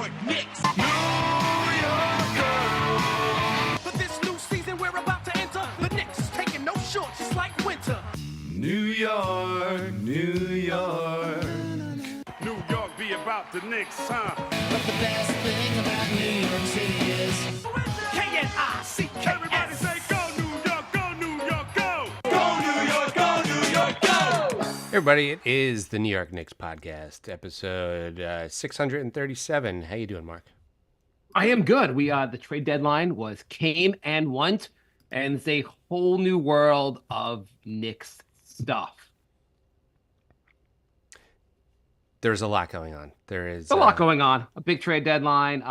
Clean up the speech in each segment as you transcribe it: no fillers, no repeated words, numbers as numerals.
York Knicks. New York girl. For this new season we're about to enter, the Knicks taking no shorts just like winter. New York, New York. New York be about the Knicks, huh? But the best thing about New York City is K-N-I-C-K-S. Everybody say go New York, go New York, go! Go New York, go New York, go! Hey everybody, it is the New York Knicks podcast, episode 637. How you doing, Mark? I am good. The trade deadline came and went, and it's a whole new world of Knicks stuff. There's a lot going on. There is A lot going on. A big trade deadline.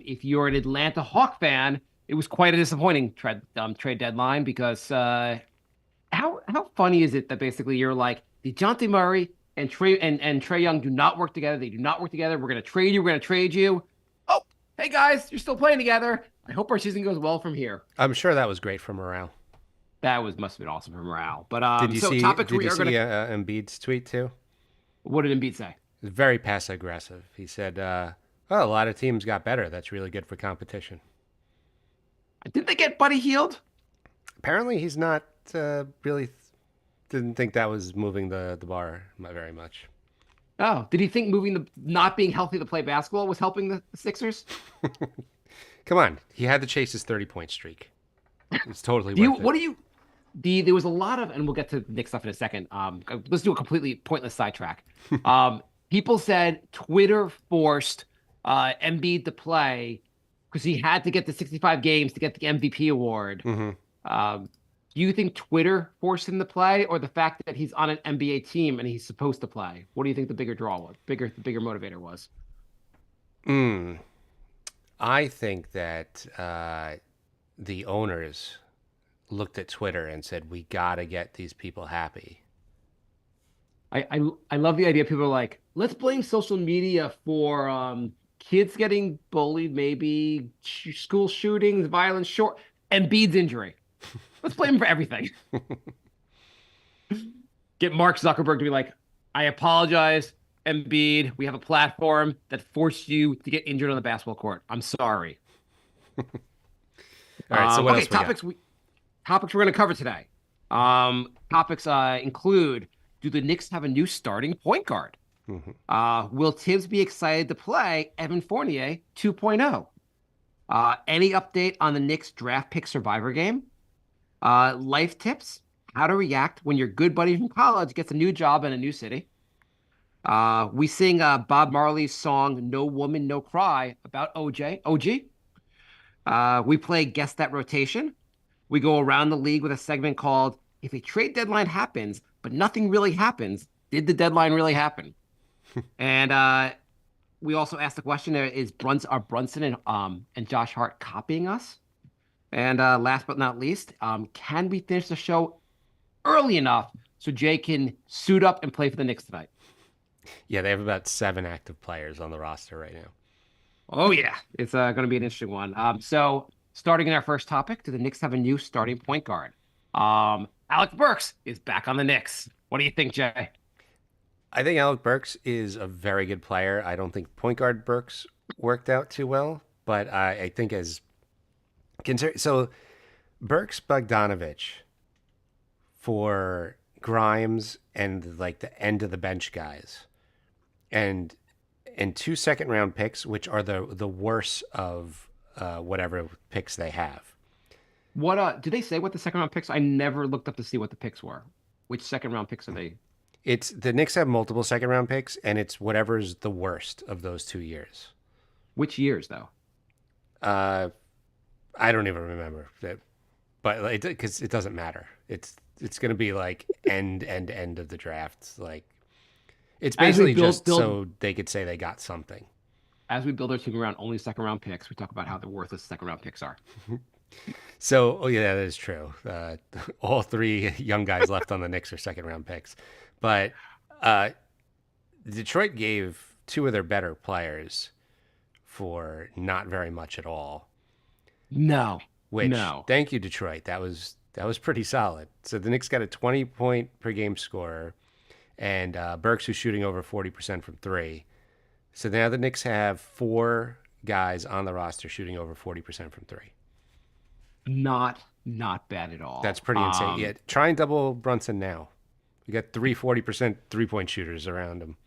If you're an Atlanta Hawk fan, it was quite a disappointing trade deadline because how funny is it that basically you're like, DeJounte Murray and Trae Young do not work together. They do not work together. We're gonna trade you. We're gonna trade you. Oh, hey guys, you're still playing together. I hope our season goes well from here. I'm sure that was great for morale. That must have been awesome for morale. But Did you see Embiid's tweet too? What did Embiid say? It was very passive aggressive. He said, "Oh, a lot of teams got better. That's really good for competition." Did they get Buddy Hield? Apparently, he's not really. Didn't think that was moving the bar very much. Oh, did he think not being healthy to play basketball was helping the Sixers? Come on, he had to chase his 30-point streak. It's totally worth it. There was a lot of, and we'll get to Knicks stuff in a second. Let's do a completely pointless sidetrack. People said Twitter forced Embiid to play because he had to get the 65 games to get the MVP award. Mm-hmm. Do you think Twitter forced him to play, or the fact that he's on an NBA team and he's supposed to play? What do you think the bigger draw was? The bigger motivator was? I think that the owners looked at Twitter and said, "We got to get these people happy." I love the idea. People are like, let's blame social media for kids getting bullied, maybe school shootings, violence, Embiid's injury. Let's blame him for everything. Get Mark Zuckerberg to be like, I apologize, Embiid. We have a platform that forced you to get injured on the basketball court. I'm sorry. All right, so what else topics we're going to cover today. Topics include, do the Knicks have a new starting point guard? Mm-hmm. Will Tibbs be excited to play Evan Fournier 2.0? Any update on the Knicks draft pick survivor game? Life tips, how to react when your good buddy from college gets a new job in a new city. We sing Bob Marley's song No Woman, No Cry about OG. We play Guess That Rotation. We go around the league with a segment called If a Trade Deadline Happens, but Nothing Really Happens, Did the Deadline Really Happen? And we also asked the question, are Brunson and Josh Hart copying us? And last but not least, can we finish the show early enough so Jay can suit up and play for the Knicks tonight? Yeah, they have about 7 active players on the roster right now. Oh, yeah. It's going to be an interesting one. So starting in our first topic, do the Knicks have a new starting point guard? Alec Burks is back on the Knicks. What do you think, Jay? I think Alec Burks is a very good player. I don't think point guard Burks worked out too well, but I think so Burks, Bogdanovic for Grimes and like the end of the bench guys, and 2 second-round picks, which are the worst of whatever picks they have. What did they say what the second round picks? I never looked up to see what the picks were. Which second round picks are they? It's the Knicks have multiple second-round picks, and it's whatever's the worst of those 2 years. Which years though? I don't even remember that, but because it doesn't matter. It's going to be like end of the draft. Like it's basically build, so they could say they got something. As we build our team around only second round picks, we talk about how the worthless second round picks are. So, yeah, that is true. All 3 young guys left on the Knicks are second round picks, but Detroit gave 2 of their better players for not very much at all. No. Thank you, Detroit. That was pretty solid. So the Knicks got a 20-point per game scorer, and Burks, who's shooting over 40% from 3. So now the Knicks have 4 guys on the roster shooting over 40% from three. Not bad at all. That's pretty insane. Yeah, try and double Brunson now. You got 40% 3-point shooters around him.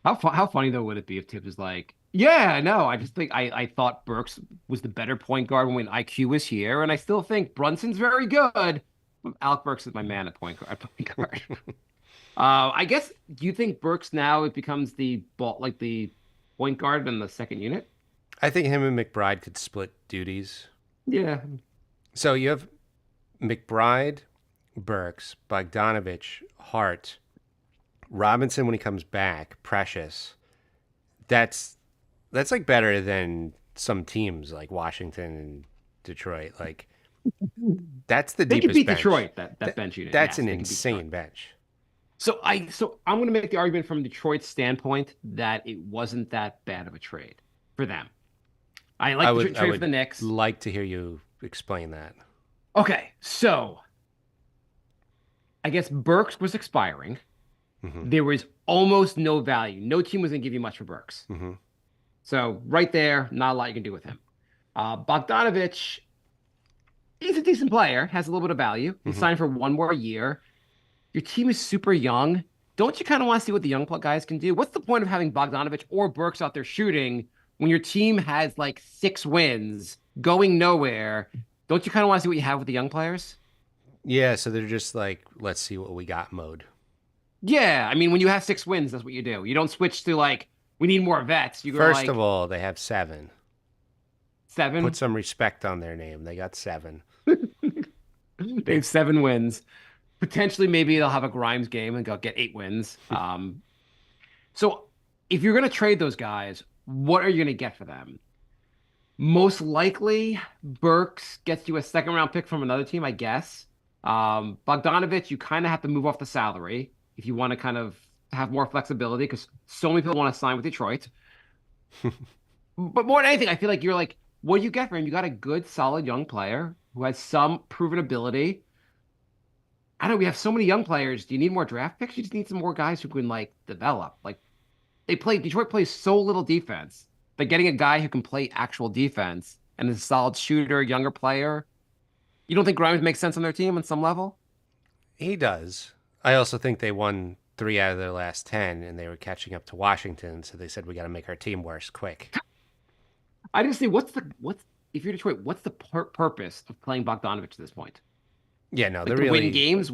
How funny though would it be if Tibbs was like, yeah, no, I just think I thought Burks was the better point guard when IQ was here, and I still think Brunson's very good. Alec Burks is my man at point guard. I guess, do you think Burks now it becomes the point guard in the second unit? I think him and McBride could split duties. Yeah. So you have McBride, Burks, Bogdanovic, Hart, Robinson when he comes back, Precious. That's like better than some teams like Washington and Detroit. Like that's the They deepest could beat bench. Detroit, that bench unit. That's Yes, an they could beat insane Detroit. bench. So I'm going to make the argument from Detroit's standpoint that it wasn't that bad of a trade for them. I like the trade for the Knicks. Like to hear you explain that. Okay, so I guess Burks was expiring. Mm-hmm. There was almost no value. No team was going to give you much for Burks. Mm-hmm. So right there, not a lot you can do with him. Bogdanovic, he's a decent player, has a little bit of value. He's signed for one more year. Your team is super young. Don't you kind of want to see what the young guys can do? What's the point of having Bogdanovic or Burks out there shooting when your team has like 6 wins, going nowhere? Don't you kind of want to see what you have with the young players? Yeah, so they're just like, let's see what we got mode. Yeah, I mean, when you have 6 wins, that's what you do. You don't switch to like, we need more vets. You go First like of all, they have 7. 7. Put some respect on their name. They got 7. They have 7 wins. Potentially, maybe they'll have a Grimes game and go get 8 wins. So if you're going to trade those guys, what are you going to get for them? Most likely, Burks gets you a second-round pick from another team, I guess. Bogdanovic, you kind of have to move off the salary if you want to kind of have more flexibility because so many people want to sign with Detroit. But more than anything, I feel like you're like, what do you get for him? You got a good, solid young player who has some proven ability. I don't know, we have so many young players. Do you need more draft picks? You just need some more guys who can like develop. Like Detroit plays so little defense. But getting a guy who can play actual defense and is a solid shooter, younger player, you don't think Grimes makes sense on their team on some level? He does. I also think they won 3 out of their last 10, and they were catching up to Washington, so they said we got to make our team worse quick. I just say, what's if you're Detroit, what's the purpose of playing Bogdanovic at this point? Yeah, no, Like they're to really win games.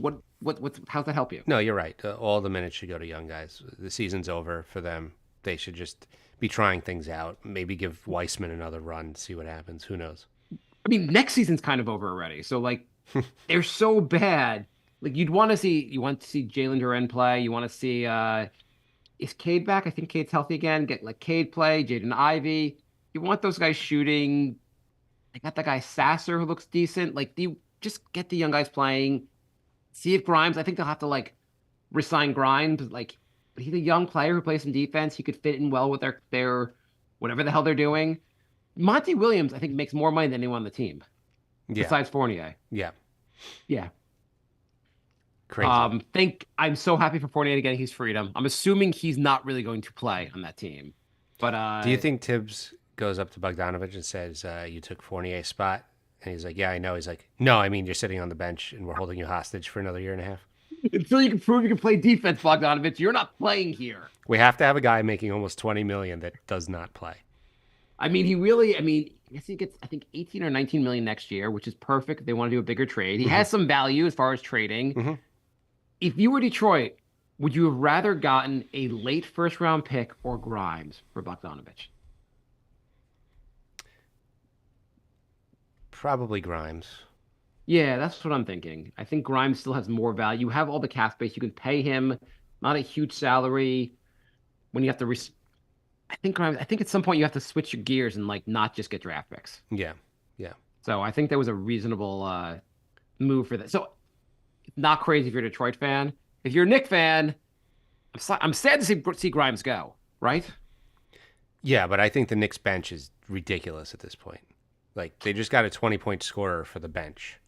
How's that help you? No, you're right. All the minutes should go to young guys. The season's over for them. They should just be trying things out. Maybe give Weissman another run, see what happens. Who knows? I mean, next season's kind of over already. So like, they're so bad. Like you want to see Jalen Duren play. You want to see is Cade back? I think Cade's healthy again. Get like Cade play, Jaden Ivey. You want those guys shooting. They got that guy Sasser who looks decent. Like just get the young guys playing. See if Grimes. I think they'll have to like resign Grimes. Like he's a young player who plays some defense. He could fit in well with their whatever the hell they're doing. Monty Williams, I think, makes more money than anyone on the team. Yeah. Besides Fournier. Yeah. Yeah. Crazy. I'm so happy for Fournier getting his freedom. I'm assuming he's not really going to play on that team. But Do you think Tibbs goes up to Bogdanovic and says, you took Fournier's spot? And he's like, yeah, I know. He's like, no, I mean, you're sitting on the bench and we're holding you hostage for another year and a half. until you can prove you can play defense, Bogdanovic, you're not playing here. We have to have a guy making almost $20 million that does not play. I mean, I guess he gets, I think, 18 or 19 million next year, which is perfect if they want to do a bigger trade. He has some value as far as trading. Mm-hmm. If you were Detroit, would you have rather gotten a late first round pick or Grimes for Bogdanovic? Probably Grimes. Yeah, that's what I'm thinking. I think Grimes still has more value. You have all the cap space. You can pay him, not a huge salary. When you have to, I think Grimes. I think at some point you have to switch your gears and like not just get draft picks. Yeah. Yeah. So I think that was a reasonable move for that. So not crazy if you're a Detroit fan. If you're a Knicks fan, I'm sad to see Grimes go. Right? Yeah, but I think the Knicks bench is ridiculous at this point. Like they just got a 20-point scorer for the bench.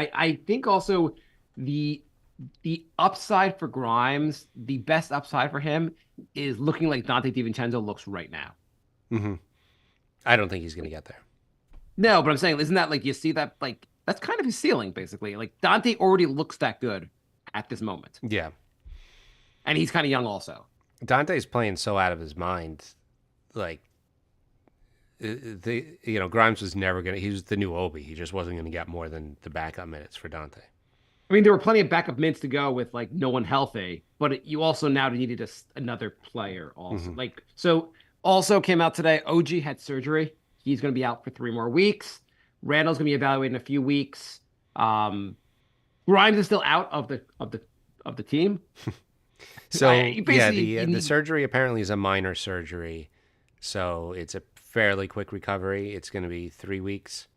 I think also the upside for Grimes, the best upside for him is looking like Dante DiVincenzo looks right now. Mm-hmm. I don't think he's going to get there. No, but I'm saying, isn't that like you see that like that's kind of his ceiling basically? Like Dante already looks that good at this moment, Yeah. and he's kind of young also. Dante's playing so out of his mind. Like, Grimes was never going to, he was the new Obi. He just wasn't going to get more than the backup minutes for Dante. I mean, there were plenty of backup minutes to go with like no one healthy, but you also now needed another player also. Like so, also came out today. OG had surgery. He's going to be out for 3 more weeks. Randall's going to be evaluated in a few weeks. Grimes is still out of the team. So you the surgery apparently is a minor surgery, so it's a fairly quick recovery. It's going to be 3 weeks.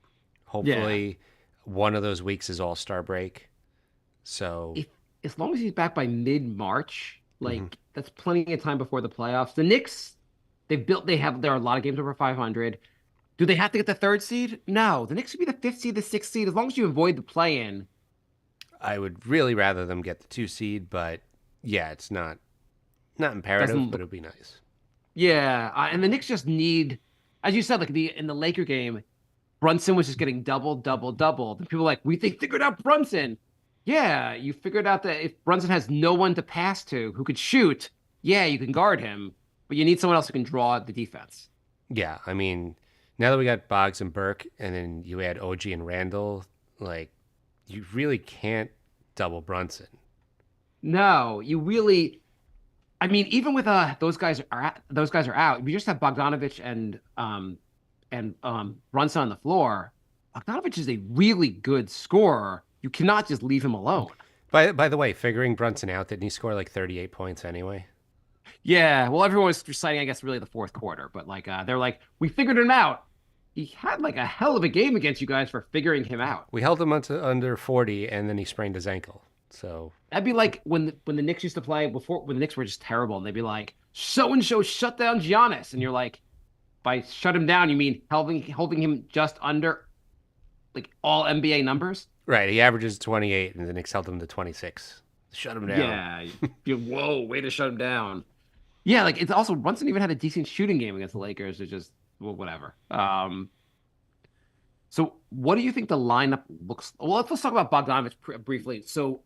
Hopefully, one of those weeks is All-Star break. So as long as he's back by mid-March, like that's plenty of time before the playoffs. The Knicks, there are a lot of games over 500. Do they have to get the 3rd seed? No, the Knicks should be the 5th seed, the 6th seed, as long as you avoid the play-in. I would really rather them get the 2 seed, but yeah, it's not imperative, but it'd be nice. Yeah, and the Knicks just need, as you said, like in the Laker game, Brunson was just getting doubled. And people were like, we figured out Brunson. Yeah, you figured out that if Brunson has no one to pass to who could shoot, yeah, you can guard him, but you need someone else who can draw the defense. Yeah, I mean, now that we got Boggs and Burke, and then you add OG and Randall, like, you really can't double Brunson. No, you really. I mean, even with those guys are out. We just have Bogdanovic and Brunson on the floor. Bogdanovic is a really good scorer. You cannot just leave him alone. By the way, figuring Brunson out, didn't he score like 38 points anyway? Yeah, well, everyone was reciting, I guess, really the 4th quarter, but like they're like, we figured him out. He had like a hell of a game against you guys for figuring him out. We held him under 40, and then he sprained his ankle. So that'd be like when the Knicks used to play before, when the Knicks were just terrible, and they'd be like, so and so shut down Giannis, and you're like, by shut him down, you mean holding him just under like all NBA numbers? Right, he averages 28, and the Knicks held him to 26. Shut him down. Yeah, whoa, way to shut him down. Yeah, like it's also Brunson even had a decent shooting game against the Lakers. It's just whatever. So what do you think the lineup looks? Well, let's talk about Bogdanovic briefly. So,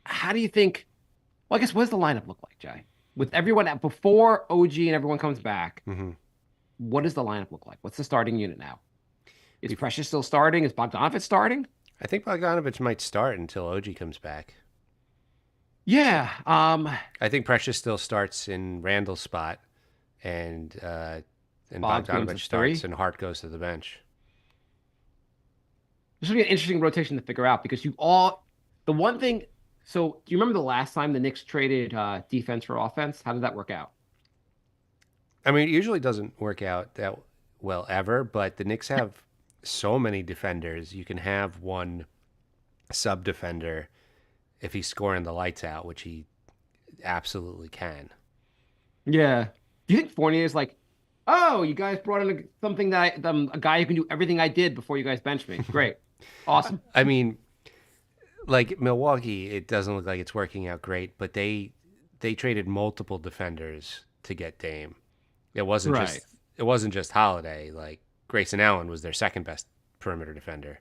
how do you think? Well, I guess what does the lineup look like, Jay? With everyone before OG and everyone comes back, what does the lineup look like? What's the starting unit now? Is Precious still starting? Is Bogdanovic starting? I think Bogdanovic might start until OG comes back. Yeah. I think Precious still starts in Randall's spot, and Bogdanovic starts, and Hart goes to the bench. This will be an interesting rotation to figure out because the one thing. So, do you remember the last time the Knicks traded defense for offense? How did that work out? I mean, it usually doesn't work out that well ever, but the Knicks have so many defenders. You can have one sub defender if he's scoring the lights out, which he absolutely can. Yeah. Do you think Fournier is like, oh, you guys brought in something that a guy who can do everything I did before you guys benched me? Great. Awesome. I mean, like Milwaukee, it doesn't look like it's working out great, but they traded multiple defenders to get Dame. It wasn't just Holiday. Like Grayson Allen was their second best perimeter defender.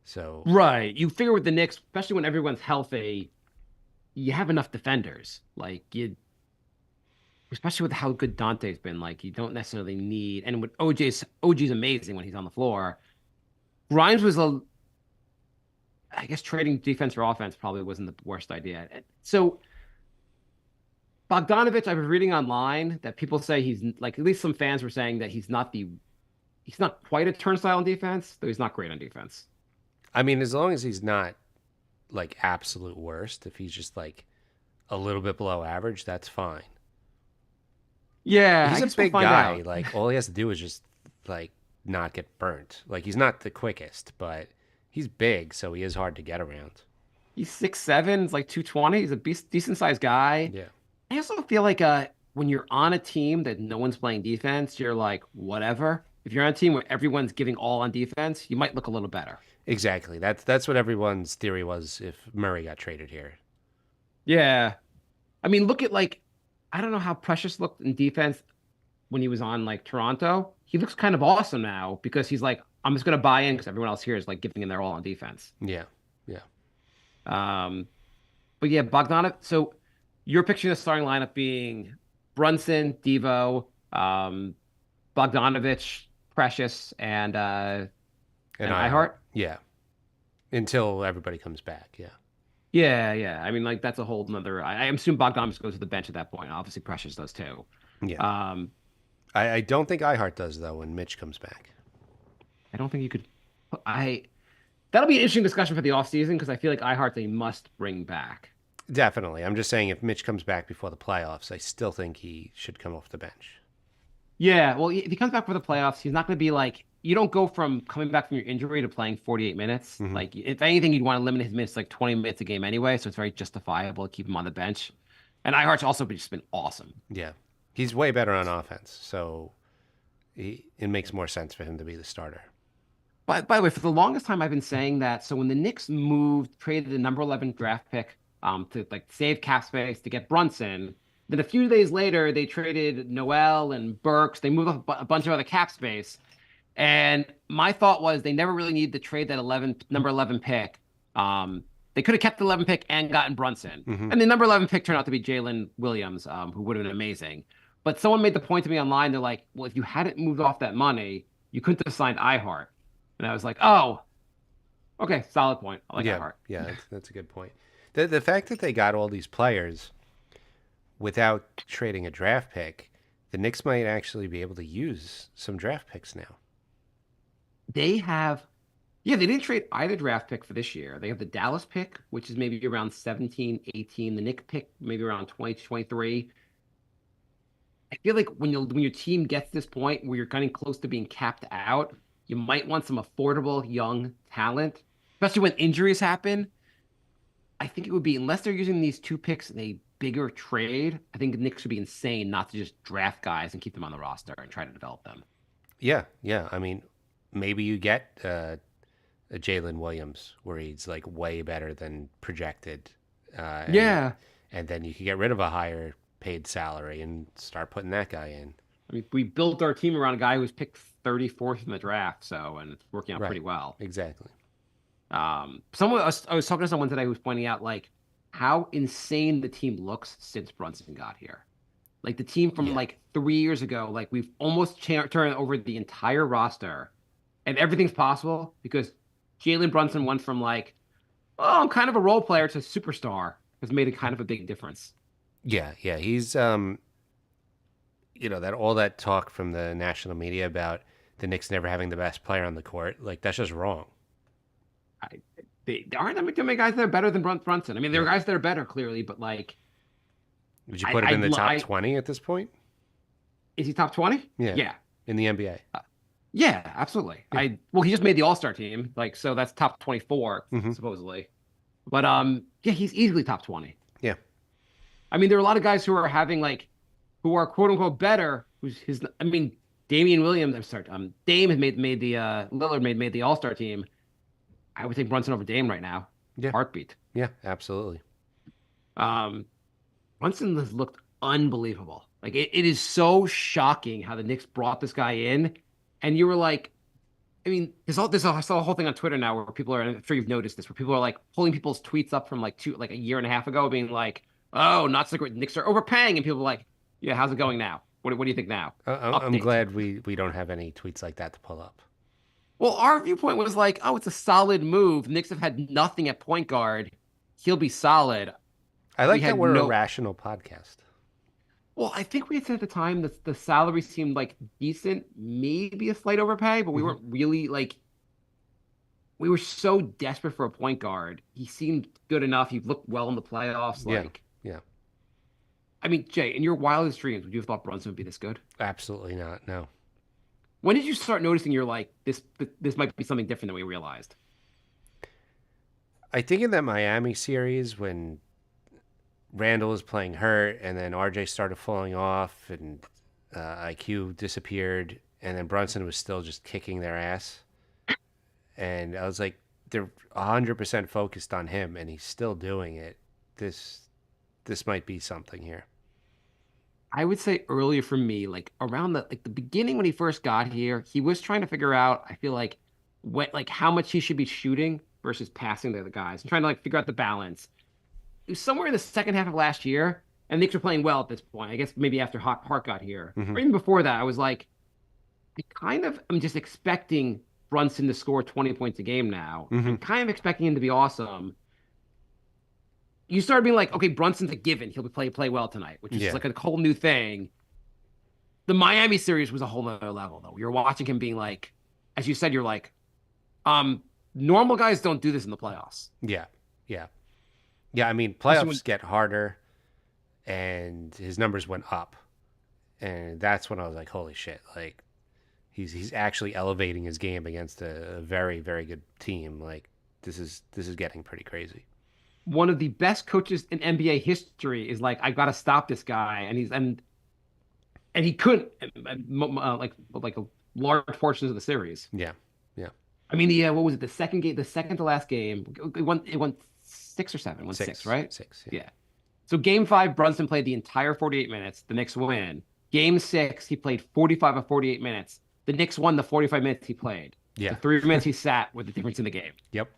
So right, you figure with the Knicks, especially when everyone's healthy, you have enough defenders. Like especially with how good Dante's been, like you don't necessarily need. And with OG's amazing when he's on the floor. Grimes was I guess trading defense for offense probably wasn't the worst idea. So Bogdanovic, I was reading online that people say he's like, at least some fans were saying that he's not quite a turnstile on defense, though he's not great on defense. I mean, as long as he's not like absolute worst, if he's just like a little bit below average, that's fine. Yeah, he's a big guy. Out. Like all he has to do is just like not get burnt. Like he's not the quickest, but he's big, so he is hard to get around. He's 6'7", he's like 220. He's a decent sized guy. Yeah. I also feel like when you're on a team that no one's playing defense, you're like, whatever. If you're on a team where everyone's giving all on defense, you might look a little better. Exactly. That's what everyone's theory was if Murray got traded here. Yeah. I mean, look at I don't know how Precious looked in defense. when he was on like Toronto, he looks kind of awesome now because he's like, I'm just gonna buy in because everyone else here is like giving in their all on defense. Yeah. Yeah. Um, but yeah, Bogdanovic. So you're picturing the starting lineup being Brunson, Devo, Bogdanovic, Precious, and iHeart. Yeah. Until everybody comes back. Yeah. Yeah, yeah. I mean, like that's a whole nother. I assume Bogdanovich goes to the bench at that point. Obviously, Precious does too. Yeah. Um, I don't think iHeart does though when Mitch comes back. I don't think you could. I That'll be an interesting discussion for the offseason because I feel like iHeart's a must bring back. Definitely. I'm just saying if Mitch comes back before the playoffs, I still think he should come off the bench. Yeah, well, if he comes back for the playoffs, he's not going to be like you don't go from coming back from your injury to playing 48 minutes. Like if anything, you'd want to limit his minutes to like 20 minutes a game anyway, so it's very justifiable to keep him on the bench. And iHeart's also just been awesome. Yeah. He's way better on offense, so it makes more sense for him to be the starter. By the way, for the longest time, I've been saying that. So when the Knicks traded the number 11 draft pick to like save cap space to get Brunson, then a few days later they traded Noel and Burks. They moved up a bunch of other cap space, and my thought was they never really needed to trade that number 11 pick. They could have kept the 11 pick and gotten Brunson, and the number 11 pick turned out to be Jalen Williams, who would have been amazing. But someone made the point to me online. They're like, "Well, if you hadn't moved off that money, you couldn't have signed iHeart." And I was like, oh, okay, solid point. I like that part. Yeah, that's a good point. The fact that they got all these players without trading a draft pick, the Knicks might actually be able to use some draft picks now. They didn't trade either draft pick for this year. They have the Dallas pick, which is maybe around 17, 18. The Knicks pick, maybe around 20, 23. I feel like when your team gets to this point where you're getting close to being capped out, you might want some affordable young talent, especially when injuries happen. I think it would be, unless they're using these two picks in a bigger trade, I think the Knicks would be insane not to just draft guys and keep them on the roster and try to develop them. Yeah. I mean, maybe you get a Jalen Williams where he's like way better than projected. And then you could get rid of a higher paid salary and start putting that guy in. I mean, we built our team around a guy who was picked 34th in the draft, and it's working out pretty well. Exactly. I was talking to someone today who was pointing out like how insane the team looks since Brunson got here. Like the team from like 3 years ago, like we've almost turned over the entire roster, and everything's possible because Jalen Brunson went from like, oh, I'm kind of a role player to superstar, has made a kind of a big difference. Yeah. He's that all that talk from the national media about the Knicks never having the best player on the court, like that's just wrong. There aren't that many guys that are better than Brunson. I mean, there are guys that are better, clearly, but like, would you put him in the top 20 at this point? Is he top 20? Yeah. In the NBA. Yeah, absolutely. Yeah. He just made the All-Star team, like, so that's top 24 supposedly. But he's easily top 20. Yeah. I mean, there are a lot of guys who are who are quote unquote better. Damian Williams. I'm sorry. Dame has made the Lillard made the All-Star team. I would take Brunson over Dame right now. Yeah. Heartbeat. Yeah, absolutely. Brunson has looked unbelievable. Like it is so shocking how the Knicks brought this guy in, and you were like, I mean, I saw a whole thing on Twitter now where people are, and I'm sure you've noticed this, where people are like pulling people's tweets up from like a year and a half ago, being like, "Oh, not so great. Knicks are overpaying," and people are like, "Yeah, how's it going now? What do you think now?" I'm glad we don't have any tweets like that to pull up. Well, our viewpoint was like, "Oh, it's a solid move. Knicks have had nothing at point guard. He'll be solid." I like that we're a rational podcast. Well, I think we had said at the time that the salary seemed like decent, maybe a slight overpay, but we weren't really like, we were so desperate for a point guard. He seemed good enough. He looked well in the playoffs. Yeah. I mean, Jay, in your wildest dreams, would you have thought Brunson would be this good? Absolutely not. No. When did you start noticing you're like, this might be something different than we realized? I think in that Miami series when Randall was playing hurt, and then RJ started falling off, and IQ disappeared, and then Brunson was still just kicking their ass. And I was like, they're 100% focused on him, and he's still doing it. This might be something here. I would say earlier for me, like around the beginning when he first got here, he was trying to figure out, I feel like how much he should be shooting versus passing to the other guys and trying to like figure out the balance. It was somewhere in the second half of last year, and the Knicks were playing well at this point. I guess maybe after Hart got here, or even before that, I was like, I'm just expecting Brunson to score 20 points a game now. I'm kind of expecting him to be awesome. You started being like, okay, Brunson's a given. He'll play well tonight, which is like a whole new thing. The Miami series was a whole other level, though. You're watching him being like, as you said, you're like, normal guys don't do this in the playoffs. Yeah, yeah, yeah. I mean, playoffs get harder, and his numbers went up, and that's when I was like, holy shit! Like, he's actually elevating his game against a very, very good team. Like, this is getting pretty crazy. One of the best coaches in NBA history is like, I got to stop this guy, and he couldn't like a large portions of the series. Yeah, yeah. I mean, what was it? The second to last game, it won 6 or 7, won six, right? 6. Yeah. So game 5, Brunson played the entire 48 minutes. The Knicks win. Game 6, he played 45 of 48 minutes. The Knicks won the 45 minutes he played. Yeah. The 3 minutes he sat with the difference in the game. Yep.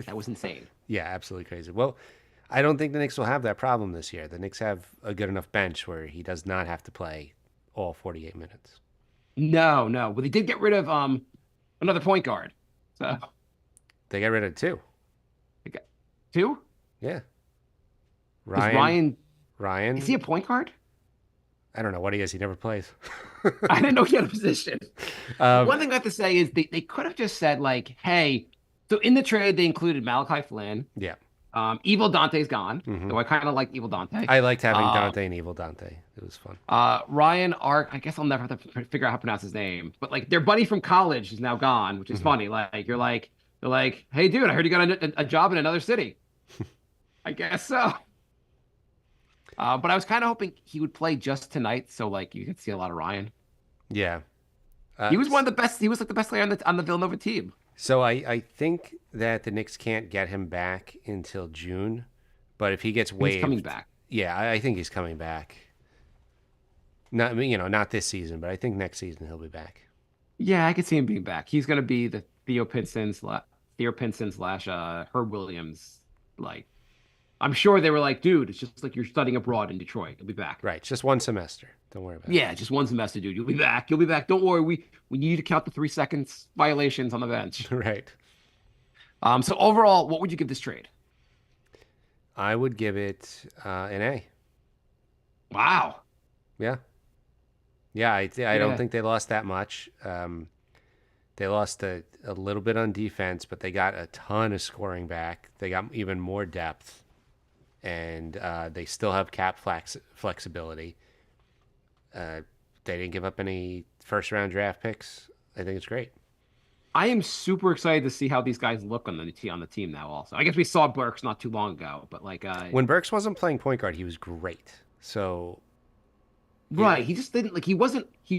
That was insane. Yeah, absolutely crazy. Well, I don't think the Knicks will have that problem this year. The Knicks have a good enough bench where he does not have to play all 48 minutes. No. But they did get rid of another point guard. So They got rid of 2. they got 2? Yeah. Ryan, Ryan. is he a point guard? I don't know what he is. He never plays. I didn't know he had a position. One thing I have to say is they could have just said like, hey, so in the trade they included Malachi Flynn. Yeah. Evil Dante's gone. So I kind of like Evil Dante. I liked having Dante and Evil Dante. It was fun. Ryan Ark, I guess I'll never have to figure out how to pronounce his name, but like their buddy from college is now gone, which is funny. Like they're like, hey dude, I heard you got a job in another city. I guess so. But I was kind of hoping he would play just tonight, so like you could see a lot of Ryan. Yeah. He was one of the best. He was like the best player on the Villanova team. So I think that the Knicks can't get him back until June, but if he gets waived, He's coming back. Yeah, I think he's coming back. Not this season, but I think next season he'll be back. Yeah, I could see him being back. He's going to be the Theo Pinson slash Herb Williams. Like, I'm sure they were like, dude, it's just like you're studying abroad in Detroit. You'll be back. Right, just one semester. Don't worry about it. Yeah, just one semester, dude. You'll be back. You'll be back. Don't worry. We need you to count the 3 seconds violations on the bench. Right. So overall, what would you give this trade? I would give it an A. Wow. Yeah. Yeah, I don't think they lost that much. They lost a little bit on defense, but they got a ton of scoring back. They got even more depth, and they still have cap flexibility. They didn't give up any first-round draft picks. I think it's great. I am super excited to see how these guys look on the team now. Also, I guess we saw Burks not too long ago, but like when Burks wasn't playing point guard, he was great. So right, he just didn't like. He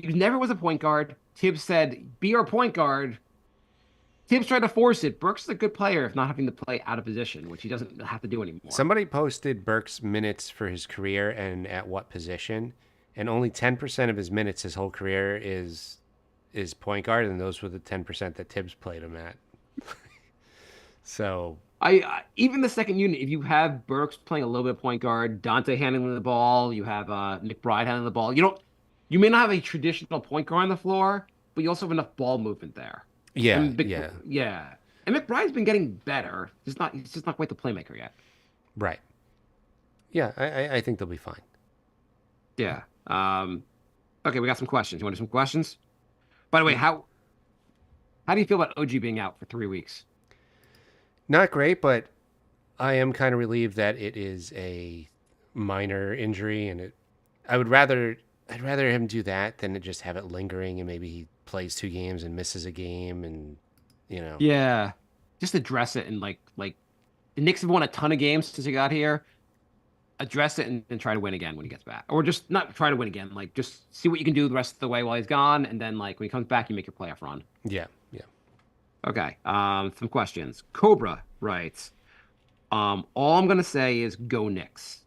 never was a point guard. Tibbs said, "Be our point guard." Tibbs tried to force it. Burks is a good player, if not having to play out of position, which he doesn't have to do anymore. Somebody posted Burks' minutes for his career and at what position, and only 10% of his minutes his whole career is point guard, and those were the 10% that Tibbs played him at. So I even the second unit, if you have Burks playing a little bit of point guard, Dante handling the ball, you have McBride handling the ball. You may not have a traditional point guard on the floor, but you also have enough ball movement there. Yeah, yeah. And McBride's been getting better. He's just not quite the playmaker yet. Right. Yeah, I think they'll be fine. Yeah. Okay, we got some questions. You want to do some questions? By the way, how do you feel about OG being out for 3 weeks? Not great, but I am kind of relieved that it is a minor injury, and I'd rather him do that than to just have it lingering and maybe he plays 2 games and misses a game, and Yeah, just address it and like the Knicks have won a ton of games since he got here. Address it and try to win again when he gets back, or just not try to win again. Like just see what you can do the rest of the way while he's gone, and then like when he comes back, you make your playoff run. Yeah. Okay. Some questions. Cobra writes, all I'm gonna say is go Knicks.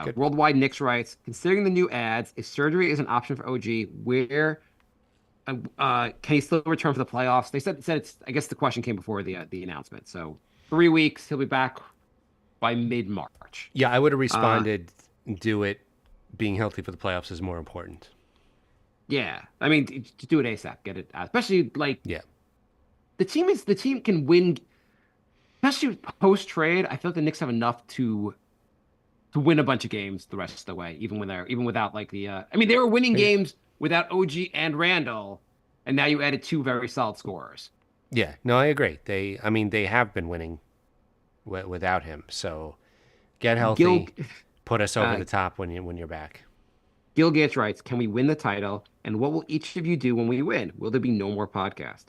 Good. Worldwide Knicks writes, considering the new ads, if surgery is an option for OG, where can he still return for the playoffs? They said it's. I guess the question came before the announcement. So 3 weeks, he'll be back by mid-March. Yeah, I would have responded, do it. Being healthy for the playoffs is more important. Yeah, I mean, just do it ASAP, get it out. Especially like Yeah. the team can win, especially post trade. I feel like the Knicks have enough to win a bunch of games the rest of the way, even without like the. I mean, they were winning games without OG and Randall, and now you added two very solid scorers. Yeah, no, I agree. They have been winning without him. So get healthy, put us over the top when you're back. Gil Gates writes, "Can we win the title? And what will each of you do when we win? Will there be no more podcast?"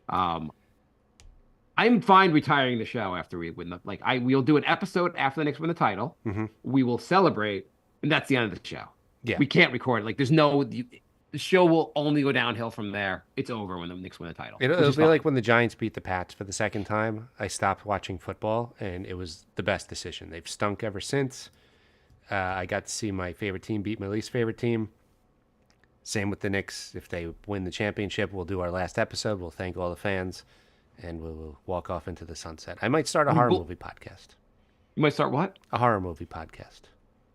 I'm fine retiring the show after we win we'll do an episode after the Knicks win the title. Mm-hmm. We will celebrate, and that's the end of the show. Yeah, we can't record. Like, the show will only go downhill from there. It's over when the Knicks win the title. It'll be like when the Giants beat the Pats for the second time. I stopped watching football, and it was the best decision. They've stunk ever since. I got to see my favorite team beat my least favorite team. Same with the Knicks. If they win the championship, we'll do our last episode. We'll thank all the fans, and we'll walk off into the sunset. I might start a horror movie podcast. You might start what? A horror movie podcast.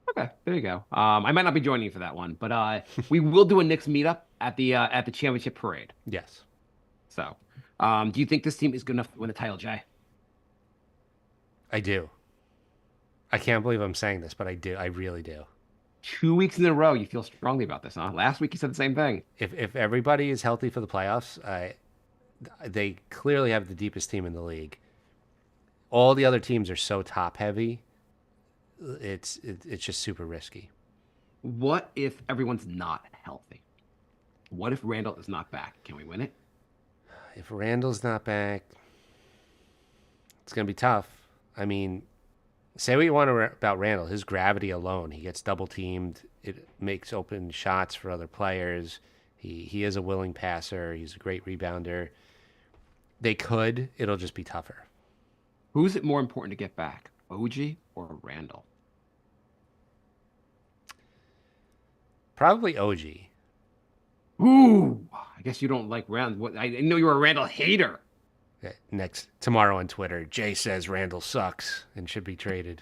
Okay, there you go. I might not be joining you for that one, but we will do a Knicks meetup at the championship parade. Yes. So, do you think this team is good enough to win the title, Jay? I do. I can't believe I'm saying this, but I do. I really do. 2 weeks in a row, you feel strongly about this, huh? Last week you said the same thing. If everybody is healthy for the playoffs, they clearly have the deepest team in the league. All the other teams are so top heavy. It's just super risky. What if everyone's not healthy? What if Randall is not back? Can we win it? If Randall's not back, it's going to be tough. I mean, say what you want about Randall. His gravity alone, he gets double teamed. It makes open shots for other players. He is a willing passer. He's a great rebounder. It'll just be tougher. Who's it more important to get back, OG or Randall? Probably OG. Ooh, I guess you don't like Randall. I know you're a Randall hater. Okay, tomorrow on Twitter, Jay says Randall sucks and should be traded.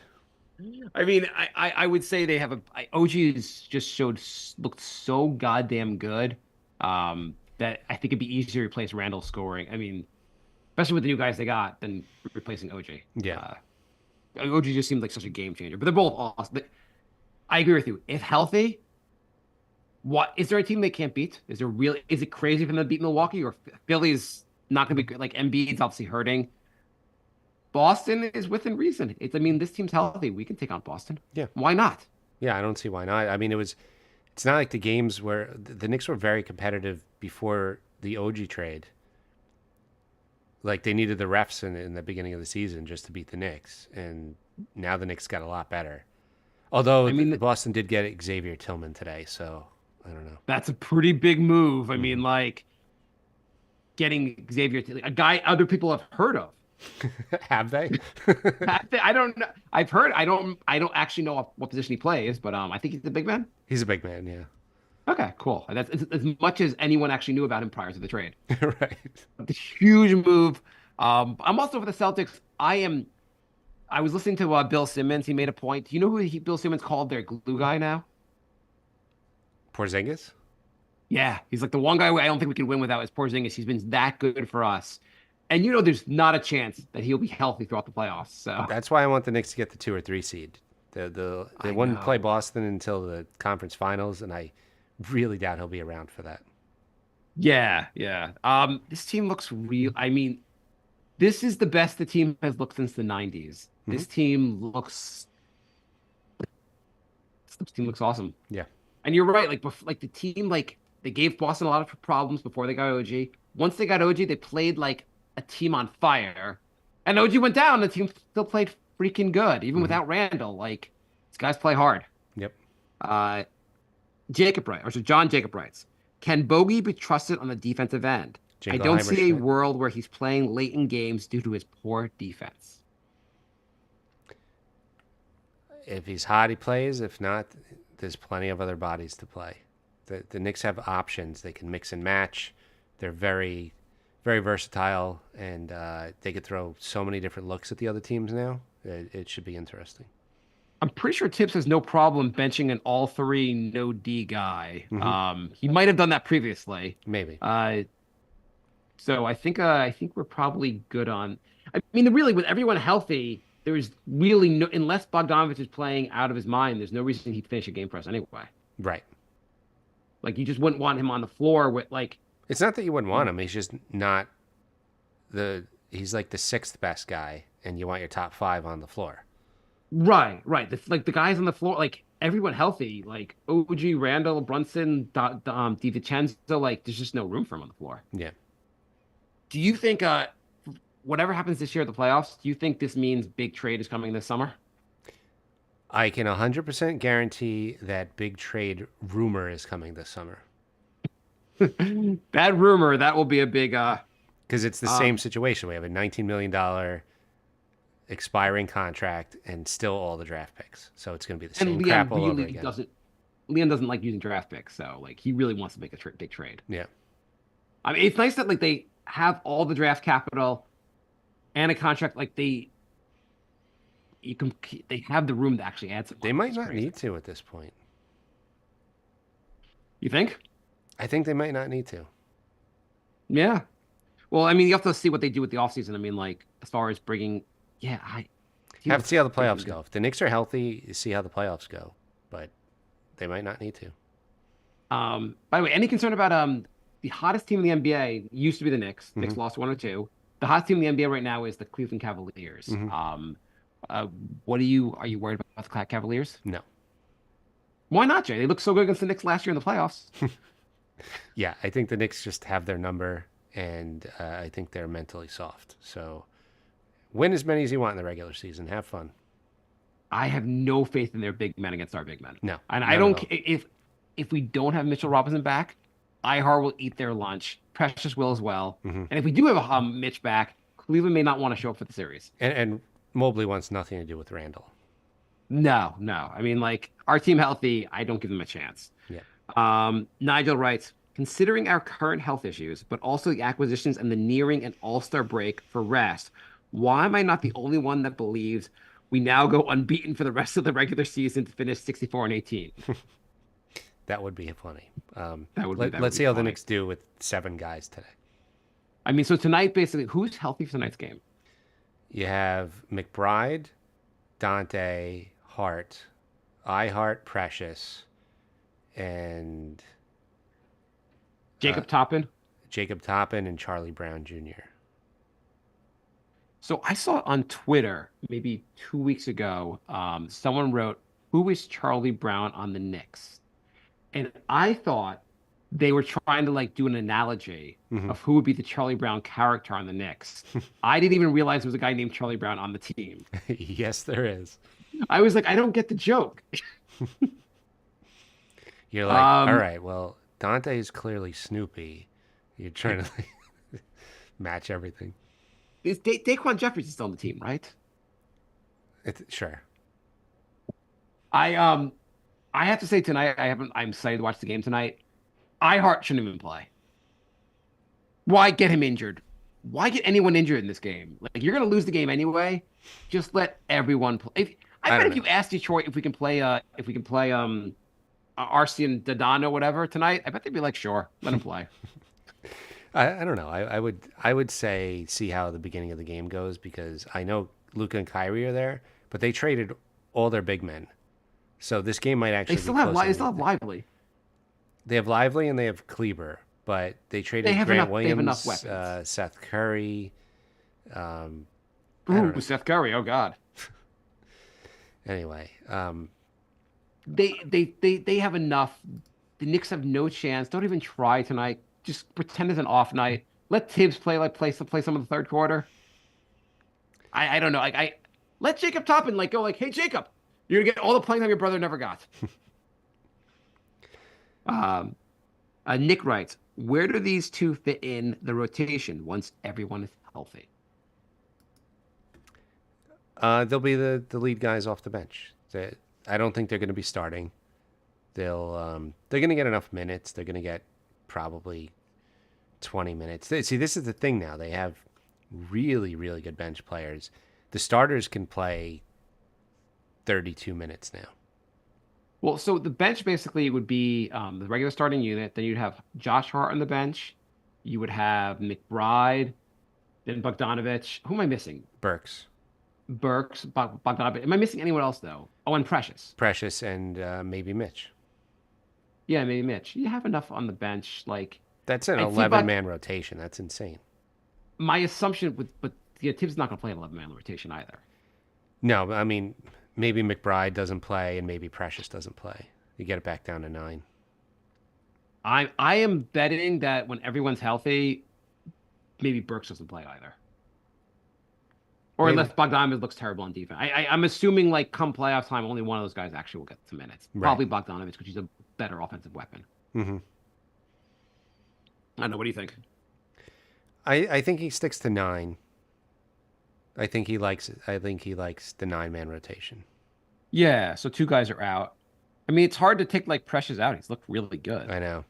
I mean, I would say they have OG's just looked so goddamn good that I think it'd be easier to replace Randall scoring. I mean, especially with the new guys they got, than replacing OG. Yeah. OG just seemed like such a game changer, but they're both awesome. But I agree with you. If healthy, what is there a team they can't beat? Is it crazy for them to beat Milwaukee, or Philly's not going to be good? Like, Embiid's obviously hurting. Boston is within reason. I mean, this team's healthy. We can take on Boston. Yeah. Why not? Yeah, I don't see why not. I mean, it's not like the games where the Knicks were very competitive before the OG trade. Like, they needed the refs in the beginning of the season just to beat the Knicks, and now the Knicks got a lot better. Although, I mean, Boston did get Xavier Tillman today, so I don't know. That's a pretty big move. I mean, like, getting Xavier, a guy other people have heard of. Have they? I don't know. I've heard. I don't actually know what position he plays, but I think he's a big man. He's a big man, yeah. Okay, cool. That's as much as anyone actually knew about him prior to the trade. Right. The huge move. I'm also for the Celtics. I was listening to Bill Simmons. He made a point. Do you know who Bill Simmons called their glue guy now? Porzingis? Yeah, he's like the one guy I don't think we can win without is Porzingis. He's been that good for us. And there's not a chance that he'll be healthy throughout the playoffs. So that's why I want the Knicks to get the 2 or 3 seed. They wouldn't play Boston until the conference finals, and I really doubt he'll be around for that. Yeah. This team looks real. I mean, this is the best the team has looked since the 90s. Mm-hmm. This team looks awesome. Yeah. And you're right. Like the team, like, they gave Boston a lot of problems before they got OG. Once they got OG, they played like a team on fire. And OG went down, the team still played freaking good, even without Randall. Like, these guys play hard. Yep. John Jacob writes, can Bogey be trusted on the defensive end? I don't see a world where he's playing late in games due to his poor defense. If he's hot, he plays. If not, there's plenty of other bodies to play. The Knicks have options. They can mix and match. They're very, very versatile, and they could throw so many different looks at the other teams now. It should be interesting. I'm pretty sure Tibbs has no problem benching an all three no D guy. He might have done that previously. Maybe. So I think we're probably good on. I mean, really, with everyone healthy, there's really no, unless Bogdanovic is playing out of his mind, there's no reason he'd finish a game for us anyway. Right. Like you just wouldn't want him on the floor with like. It's not that you wouldn't want him. He's just not he's like the sixth best guy, and you want your top 5 on the floor. Right. The guys on the floor, like everyone healthy, like OG, Randall, Brunson, DiVincenzo, like there's just no room for him on the floor. Yeah. Do you think whatever happens this year at the playoffs, do you think this means big trade is coming this summer? I can 100% guarantee that big trade rumor is coming this summer. Bad rumor, that will be a big because it's the same situation. We have a $19 million expiring contract and still all the draft picks. So it's going to be the same crap all over again. Liam doesn't like using draft picks, so like he really wants to make a big trade. Yeah. I mean, it's nice that like they have all the draft capital and a contract. Like they have the room to actually add some. They might not need to at this point. You think? I think they might not need to. Yeah. Well, I mean, you have to see what they do with the offseason. I mean, like as far as bringing, yeah, You have to see how the playoffs go. If the Knicks are healthy, you see how the playoffs go. But they might not need to. By the way, any concern about the hottest team in the NBA used to be the Knicks. Knicks lost 102. The hottest team in the NBA right now is the Cleveland Cavaliers. Are you worried about the Cavaliers? No. Why not, Jay? They looked so good against the Knicks last year in the playoffs. Yeah, I think the Knicks just have their number, and I think they're mentally soft. So win as many as you want in the regular season. Have fun. I have no faith in their big men against our big men. No. And I don't if we don't have Mitchell Robinson back, Ihar will eat their lunch. Precious will as well. And if we do have a Mitch back, Cleveland may not want to show up for the series. And Mobley wants nothing to do with Randall. No. I mean, like our team healthy, I don't give them a chance. Yeah. Nigel writes, considering our current health issues, but also the acquisitions and the nearing an all-star break for rest, why am I not the only one that believes we now go unbeaten for the rest of the regular season to finish 64-18? That would be funny. Let's see how the Knicks do with 7 guys today. I mean, so tonight, basically, who's healthy for tonight's game? You have McBride, Dante, Hart, Precious, and Jacob Toppin. Jacob Toppin and Charlie Brown Jr. So I saw on Twitter maybe 2 weeks ago, someone wrote, "Who is Charlie Brown on the Knicks?" And I thought they were trying to like do an analogy of who would be the Charlie Brown character on the Knicks. I didn't even realize there was a guy named Charlie Brown on the team. Yes, there is. I was like, I don't get the joke. You're like, all right, well, Dante is clearly Snoopy. You're trying to like, match everything. Is Daquan Jeffries still on the team, right? Sure. I have to say tonight, I'm excited to watch the game tonight. Ihart shouldn't even play. Why get him injured? Why get anyone injured in this game? Like you're gonna lose the game anyway. Just let everyone play. I bet if you ask Detroit if we can play Arcian Dadan or whatever tonight, I bet they'd be like, sure, let him play. I don't know. I would say see how the beginning of the game goes because I know Luka and Kyrie are there, but they traded all their big men, so this game might actually. They still have Lively. They have Lively and they have Kleber, but they traded Grant Williams, they have enough weapons. Seth Curry. Seth Curry. Oh God. Anyway, they have enough. The Knicks have no chance. Don't even try tonight. Just pretend it's an off night. Let Tibbs play some of the third quarter. I don't know. I let Jacob Toppin go like, hey Jacob, you're gonna get all the playing time your brother never got. Nick writes, where do these two fit in the rotation once everyone is healthy? They'll be the lead guys off the bench. I don't think they're going to be starting. They're going to get enough minutes. They're going to get probably 20 minutes. See, this is the thing now. They have really, really good bench players. The starters can play 32 minutes now. Well, so the bench basically would be the regular starting unit. Then you'd have Josh Hart on the bench. You would have McBride, then Bogdanovic. Who am I missing? Burks. Burks, Bogdanovic. Am I missing anyone else, though? Oh, and Precious. Precious and maybe Mitch. Yeah, maybe Mitch. You have enough on the bench. Like That's an 11-man rotation. That's insane. My assumption but Tibbs not going to play an 11-man rotation either. No, I mean, maybe McBride doesn't play and maybe Precious doesn't play. You get it back down to 9. I am betting that when everyone's healthy, maybe Burks doesn't play either. Or Maybe. unless Bogdanovic looks terrible on defense. I'm assuming like come playoff time, only one of those guys actually will get some minutes. Right. Probably Bogdanovic because he's a better offensive weapon. Mm-hmm. I don't know. What do you think? I think he sticks to 9. I think he likes the 9-man rotation. Yeah, so 2 guys are out. I mean, it's hard to take like Precious out. He's looked really good. I know.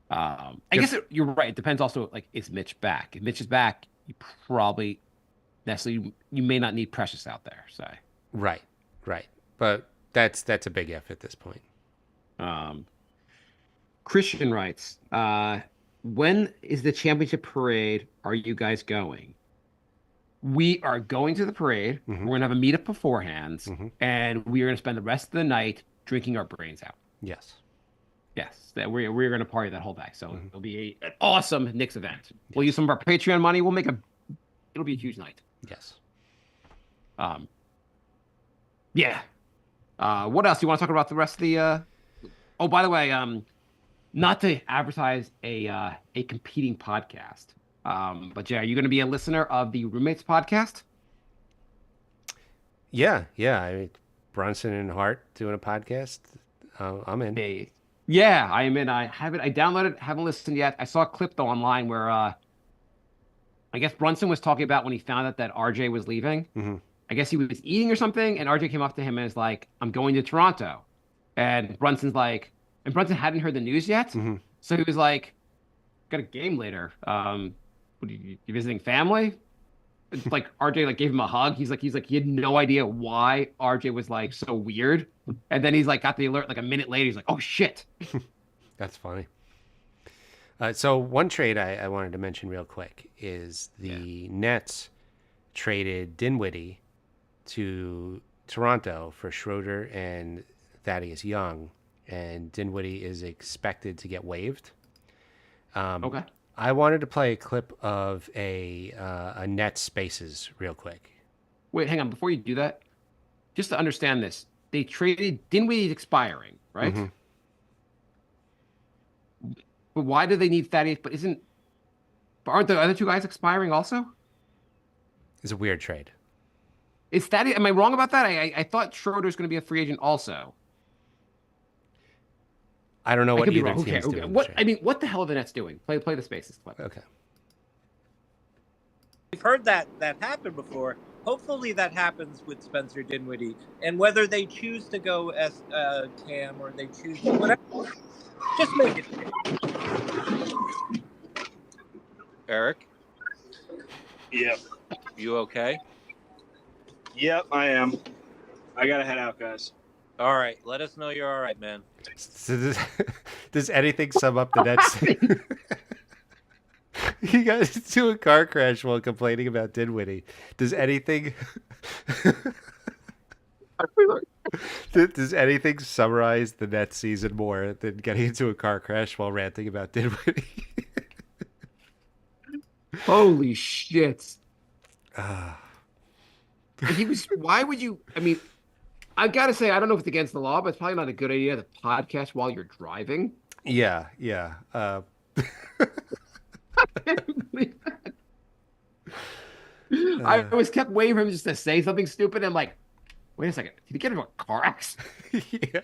I guess you're right. It depends also, like, is Mitch back? If Mitch is back, you probably necessarily you may not need Precious out there. So Right. But that's a big F at this point. Christian writes, when is the championship parade? Are you guys going? We are going to the parade. Mm-hmm. We're gonna have a meetup beforehand, Mhm. and we are gonna spend the rest of the night drinking our brains out. Yes. Yes, that we're gonna party that whole day. So it'll be an awesome Knicks event. We'll use some of our Patreon money. It'll be a huge night. Yes. Yeah. What else? You want to talk about the rest of the? Oh, by the way, not to advertise a competing podcast, but Jay, are you going to be a listener of the Roommates podcast? Yeah. I mean, Brunson and Hart doing a podcast. I'm in. Hey. Yeah, I am in. I downloaded it, haven't listened yet. I saw a clip though online where I guess Brunson was talking about when he found out that RJ was leaving. Mm-hmm. I guess he was eating or something, and RJ came up to him and was like, "I'm going to Toronto," and Brunson hadn't heard the news yet, Mm-hmm. so he was like, "Got a game later. What, you visiting family?" It's like RJ like gave him a hug. He's like he had no idea why RJ was like so weird, and then he's like got the alert like a minute later. He's like, "Oh shit." That's funny. So one trade I wanted to mention real quick is the Nets traded Dinwiddie to Toronto for Schroeder and Thaddeus Young, and Dinwiddie is expected to get waived. Okay. I wanted to play a clip of a Nets Spaces real quick. Wait, hang on. Before you do that, just to understand this, they traded Dinwiddie's expiring, right? Mhm. But why do they need Thaddeus? But aren't the other 2 guys expiring also? It's a weird trade. Is Thaddeus? Am I wrong about that? I thought Schroeder's going to be a free agent also. I don't know I what could be either wrong. team's Okay. doing. What the hell are the Nets doing? Play the Spaces clip. Okay. We've heard that happen before. Hopefully that happens with Spencer Dinwiddie. And whether they choose to go as Cam or they choose whatever, just make it. Eric, Yep. you okay? Yep, I am. I gotta head out, guys. All right, let us know you're all right, man. So does anything sum up the Nets? You guys into a car crash while complaining about Dinwiddie. Does anything does anything summarize the Nets season more than getting into a car crash while ranting about Dinwiddie? Holy shit! Why would you? I mean, I gotta say, I don't know if it's against the law, but it's probably not a good idea to podcast while you're driving. Yeah. I always kept waiting for him just to say something stupid. I'm like, wait a second, did he get into a car accident? Yeah.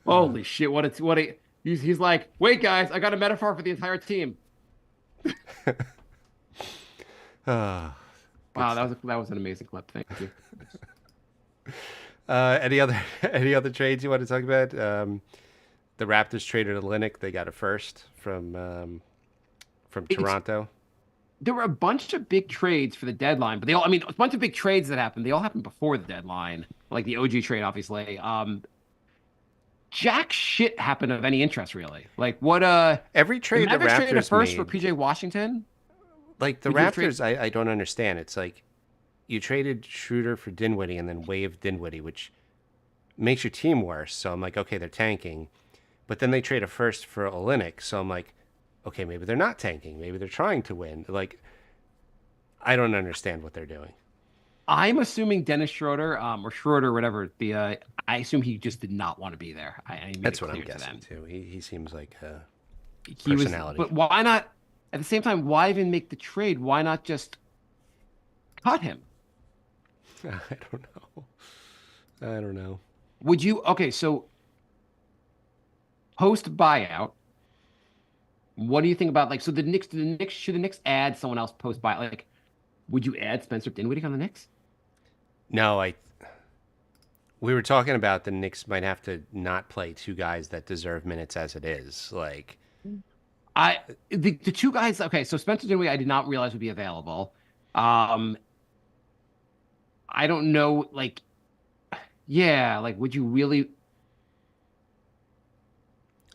Holy shit! He's like, wait, guys, I got a metaphor for the entire team. Wow, that was an amazing clip. Thank you. Any other any other trades you want to talk about? The Raptors traded a Olynyk. They got a first from Toronto. There were a bunch of big trades for the deadline, but I mean, a bunch of big trades that happened. They all happened before the deadline, like the OG trade, obviously. Jack shit happened of any interest, really. Like what? Every trade the Mavericks traded a Raptors first made, for PJ Washington. like the Would you trade- Raptors, I don't understand. It's like you traded Schroeder for Dinwiddie and then waived Dinwiddie, which makes your team worse. So I'm like, okay, they're tanking. But then they trade a first for Olynyk. So I'm like, okay, maybe they're not tanking. Maybe they're trying to win. Like, I don't understand what they're doing. I'm assuming Dennis Schroeder, or Schroeder, whatever. I assume he just did not want to be there. I made That's it what I'm clear to guessing them. too. He seems like a He was, personality. but why not? At the same time, why even make the trade? Why not just cut him? I don't know. Would you? Okay, so post buyout, what do you think about like? So the Knicks, should the Knicks add someone else post buyout? Like, would you add Spencer Dinwiddie on the Knicks? No, we were talking about the Knicks might have to not play two guys that deserve minutes as it is. Like, The two guys. Okay, so Spencer Dinwiddie, I did not realize would be available. I don't know. Like, yeah, like, would you really?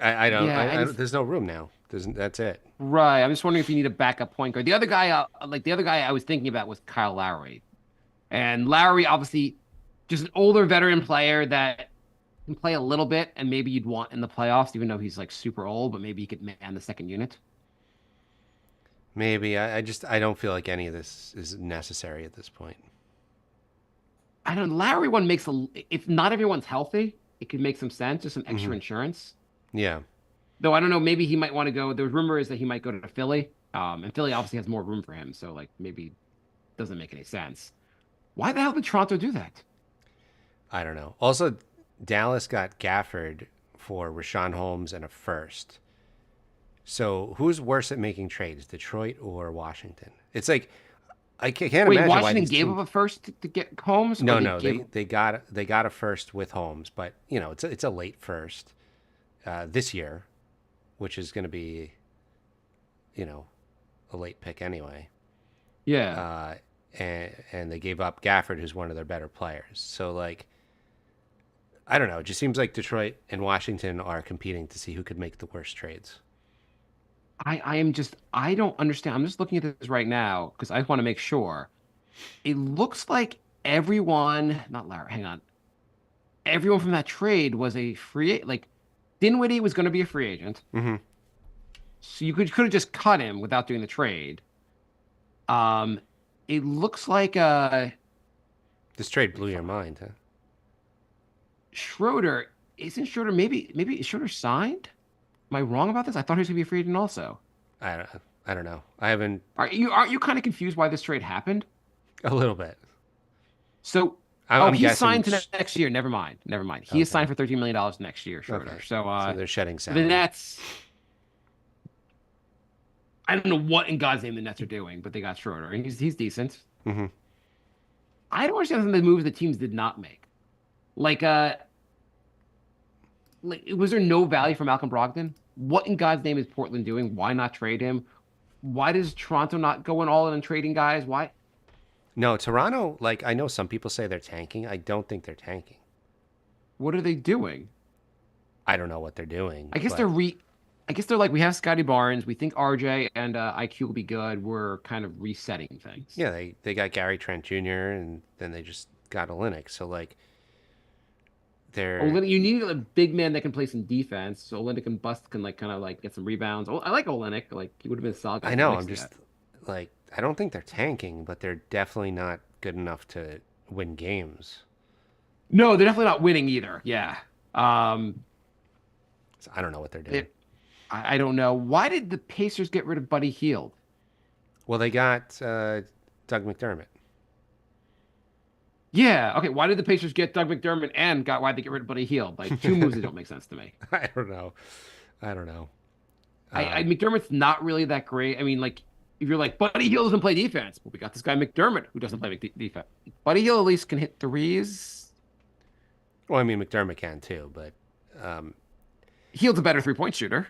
I don't. Yeah, I don't there's no room now. That's it. Right. I'm just wondering if you need a backup point guard. The other guy, I was thinking about was Kyle Lowry, and Lowry obviously just an older veteran player that can play a little bit, and maybe you'd want in the playoffs, even though he's like super old, but maybe he could man the second unit. Maybe I don't feel like any of this is necessary at this point. I don't know. Lowry one makes if not everyone's healthy, it could make some sense, just some extra insurance. Yeah. Though I don't know, maybe he might want to go. The rumor is that he might go to Philly, and Philly obviously has more room for him, so like maybe it doesn't make any sense. Why the hell did Toronto do that? I don't know. Also, Dallas got Gafford for Rashawn Holmes and a first. So who's worse at making trades, Detroit or Washington? It's like I can't Wait, imagine Washington why these gave teams... up a first to get Holmes? No, they got a first with Holmes, but you know it's a late first this year, which is going to be, you know, a late pick anyway. Yeah. And they gave up Gafford, who's one of their better players. So like, I don't know. It just seems like Detroit and Washington are competing to see who could make the worst trades. I don't understand. I'm just looking at this right now because I want to make sure. It looks like everyone, not Larry, hang on. Everyone from that trade was a free, like Dinwiddie was going to be a free agent. Mm-hmm. So you could have just cut him without doing the trade. It looks like This trade blew your mind, huh? Schroeder, isn't Schroeder maybe is Schroeder signed? Am I wrong about this? I thought he was gonna be a free agent also. I don't know. I haven't Aren't you kind of confused why this trade happened? a little bit. So I'm he's guessing signed to next year. Never mind. He is Okay. signed for $13 million next year, Schroeder. Okay. So So they're shedding the salary. Nets. I don't know what in God's name the Nets are doing, but they got Schroeder, and he's decent. Mm-hmm. I don't understand some of the moves the teams did not make. Like was there no value for Malcolm Brogdon? What in God's name is Portland doing? Why not trade him? Why does Toronto not go in all in and trading guys? Why? No, Toronto, like I know some people say they're tanking. I don't think they're tanking. What are they doing? I don't know what they're doing. I guess but- they're like, we have Scotty Barnes. We think RJ and IQ will be good. We're kind of resetting things. Yeah, they got Gary Trent Jr. and then they just got Olynyk. So like, they're You need a big man that can play some defense. So Olynyk and Bust can like kind of like get some rebounds. I like Olynyk. Like he would have been a solid guy I for know. the I'm Knicks just yet. like I don't think they're tanking, but they're definitely not good enough to win games. No, they're definitely not winning either. Yeah. So I don't know what they're doing. I don't know. Why did the Pacers get rid of Buddy Hield? Well, they got Doug McDermott. Yeah. Okay. Why did the Pacers get Doug McDermott and why'd they get rid of Buddy Hield? Like two moves that don't make sense to me. I don't know. McDermott's not really that great. I mean, like if you're like Buddy Hield doesn't play defense, well, we got this guy McDermott who doesn't play defense. Buddy Hield at least can hit threes. Well, I mean, McDermott can too, but Hield's a better 3-point shooter.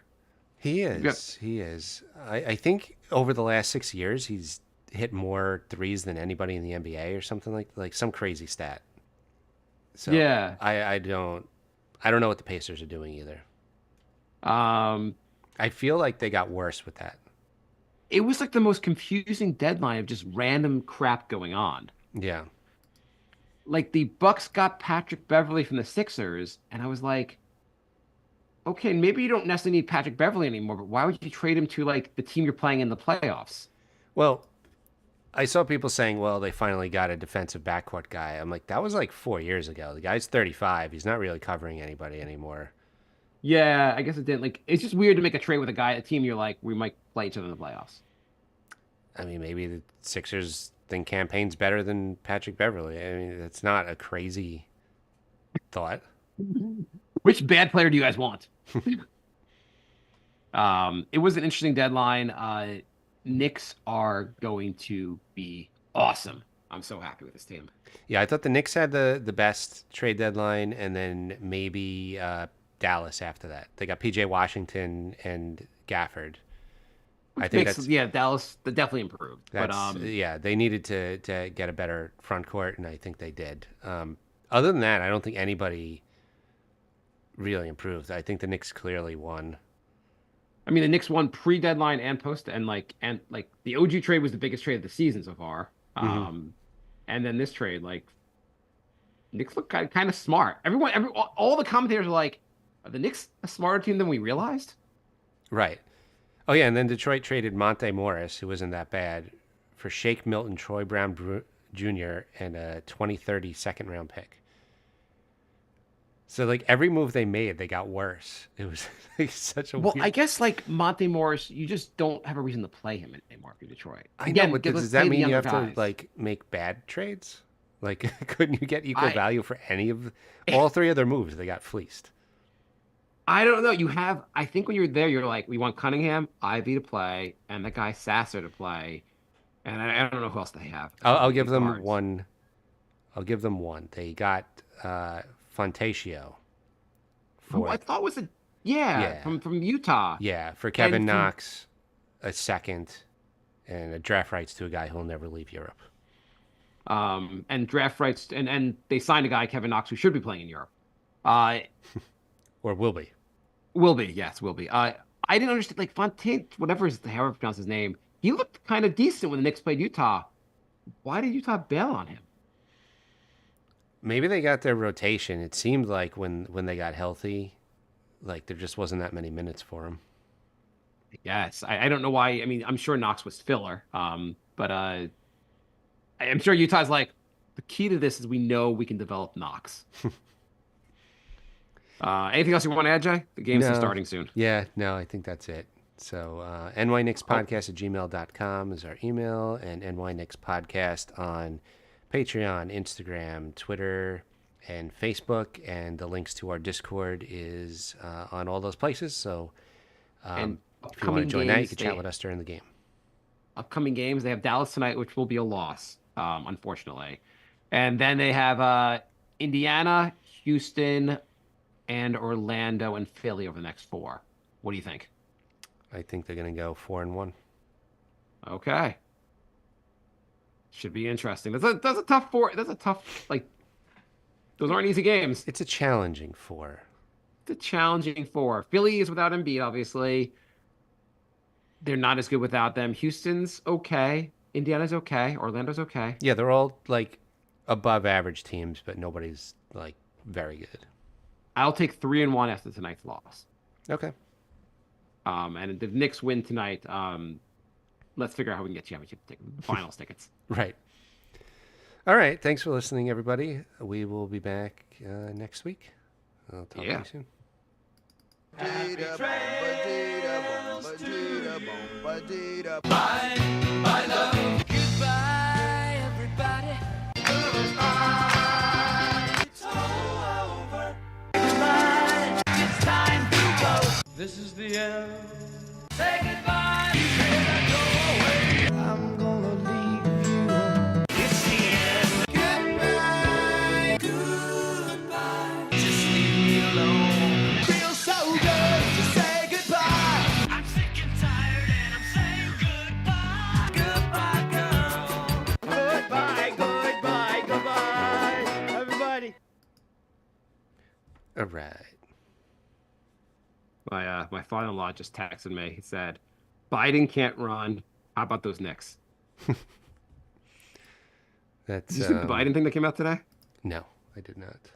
he is. He is. I think over the last 6 years, he's hit more threes than anybody in the NBA or something like some crazy stat. So Yeah. I don't know what the Pacers are doing either. Um, I feel like they got worse with that. it was like the most confusing deadline of just random crap going on. Yeah. Like the Bucks got Patrick Beverly from the Sixers, and I was like, okay, maybe you don't necessarily need Patrick Beverly anymore, but why would you trade him to like the team you're playing in the playoffs? Well, I saw people saying, well, they finally got a defensive backcourt guy. I'm like, that was like 4 years ago. The guy's 35. He's not really covering anybody anymore. Yeah, I guess it didn't. Like, it's just weird to make a trade with a team you're like, we might play each other in the playoffs. I mean, maybe the Sixers think Campaign's better than Patrick Beverly. I mean, that's not a crazy thought. Which bad player do you guys want? It was an interesting deadline. Knicks are going to be awesome. I'm so happy with this team. Yeah, I thought the Knicks had the best trade deadline, and then maybe Dallas after that. They got PJ Washington and Gafford. I think Dallas definitely improved. But yeah, they needed to get a better front court, and I think they did. Other than that, I don't think anybody really improved. I think the Knicks clearly won. I mean, the Knicks won pre-deadline and post, and the OG trade was the biggest trade of the season so far. And then this trade, like, Knicks look kind of smart. All the commentators are like, are the Knicks a smarter team than we realized? Right. Oh yeah, and then Detroit traded Monte Morris, who wasn't that bad, for Shake Milton, Troy Brown Jr., and a 2030 second round pick. So like every move they made, they got worse. It was like such a I guess like Monte Morris, you just don't have a reason to play him anymore if you're Detroit. I know, but does that mean you have to like make bad trades? Like, couldn't you get equal value for any of all three of their moves? They got fleeced. I don't know. I think when you're there, you're like, we want Cunningham, Ivy to play, and that guy Sasser to play, and I don't know who else they have. I'll give them one. I'll give them one. They got Fontatio. Who I thought was from Utah. Yeah, for Kevin Knox, a second, and a draft rights to a guy who'll never leave Europe. And draft rights, and they signed a guy, Kevin Knox, who should be playing in Europe. Or will be. Will be, yes, will be. I didn't understand, like, Fontaine, however you pronounce his name, he looked kind of decent when the Knicks played Utah. Why did Utah bail on him? Maybe they got their rotation. It seemed like when they got healthy, like there just wasn't that many minutes for him. Yes, I don't know why. I mean, I'm sure Knox was filler, but I'm sure Utah's like, the key to this is we know we can develop Knox. Anything else you want to add, Jay? The game's still starting soon. Yeah, no, I think that's it. So nyknickspodcast@gmail.com is our email, and nyknickspodcast on Patreon, Instagram, Twitter, and Facebook, and the links to our Discord is on all those places. So if you want to join that, you can chat with us during the game. Upcoming games, they have Dallas tonight, which will be a loss, unfortunately. And then they have Indiana, Houston, and Orlando and Philly over the next 4. What do you think? I think they're going to go 4-1. Okay. Should be interesting. That's a tough 4. That's a tough, like, those aren't easy games. It's a challenging 4. It's a challenging 4. Philly is without Embiid, obviously. They're not as good without them. Houston's okay. Indiana's okay. Orlando's okay. Yeah, they're all, like, above average teams, but nobody's, like, very good. I'll take 3-1 after tonight's loss. Okay. And if the Knicks win tonight, let's figure out how we can get championship finals tickets. Right. All right. Thanks for listening, everybody. We will be back next week. I'll talk to you soon. Bye, love. Goodbye, everybody. It's all over. It's time to go. This is the end. Say goodbye. You cannot go away. I'm gonna leave you. It's the end. Goodbye. Goodbye. All right. My father-in-law just texted me. He said, "Biden can't run. How about those Knicks?" That's Did you see the Biden thing that came out today? no, I did not.